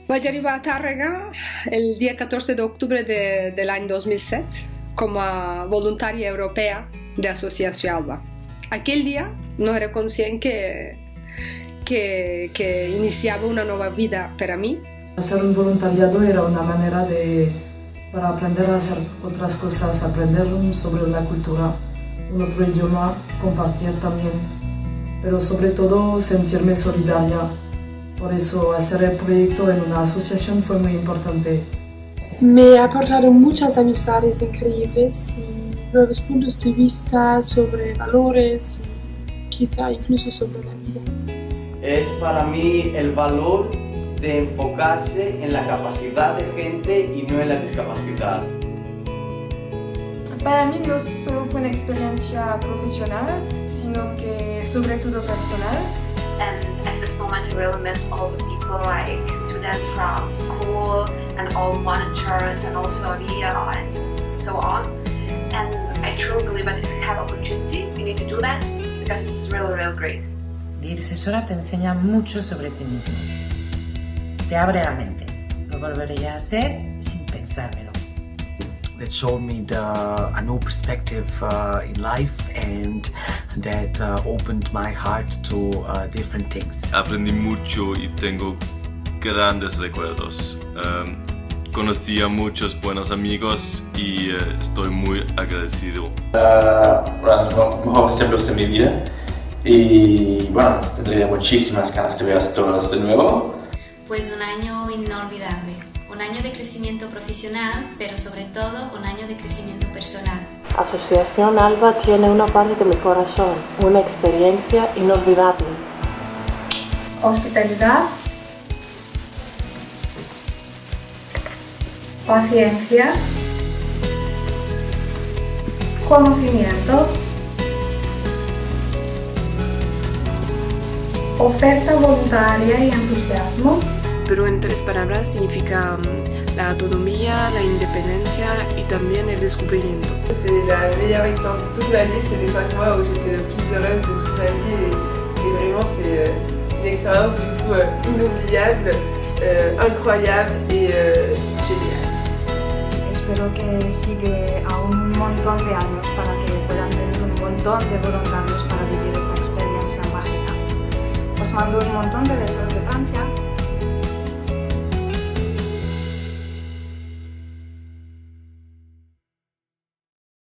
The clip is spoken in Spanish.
Vaig arribar a Tàrrega el dia 14 d'octubre de l'any 2007 com a voluntària europea d'Associació Alba. Aquell dia no era conscient que iniciava una nuova vida per a mi. Hacer un voluntariado era una manera para aprender a hacer otras cosas, aprender sobre una cultura, un otro idioma, compartir también, pero sobre todo sentirme solidaria. Por eso hacer el proyecto en una asociación fue muy importante. Me ha aportado muchas amistades increíbles y nuevos puntos de vista sobre valores y quizá incluso sobre la vida. Es para mí el valor de enfocarse en la capacidad de gente y no en la discapacidad. Para mí no solo fue una experiencia profesional, sino que sobre todo personal. And at this moment I really miss all the people, like students from school and all monitors and also Avia and so on. And I truly believe that if you have opportunity, you need to do that because it's really, really great. Ir asesora te enseña mucho sobre ti mismo. Te abre la mente. Lo volvería a hacer sin pensármelo. That showed me a new perspective in life and that opened my heart to different things. Aprendí mucho y tengo grandes recuerdos. Conocí a muchos buenos amigos y estoy muy agradecido. Uno de los mejores tiempos de mi vida y bueno, tendría muchísimas ganas de ver todos de nuevo. Pues un año inolvidable, un año de crecimiento profesional, pero sobre todo un año de crecimiento personal. Asociación Alba tiene una parte de mi corazón, una experiencia inolvidable. Hospitalidad, paciencia, conocimiento, oferta voluntaria y entusiasmo. Pero en 3 palabras significa la autonomía, la independencia y también el descubrimiento. C'était la meilleure expérience de toute ma vie, c'était les 5 mois où j'étais le plus heureuse de toute ma vie et vraiment c'est une expérience du coup inoubliable, incroyable et géniale. Espero que siga aún un montón de años para que puedan venir un montón de voluntarios para vivir esa experiencia mágica. Os mando un montón de besos de Francia.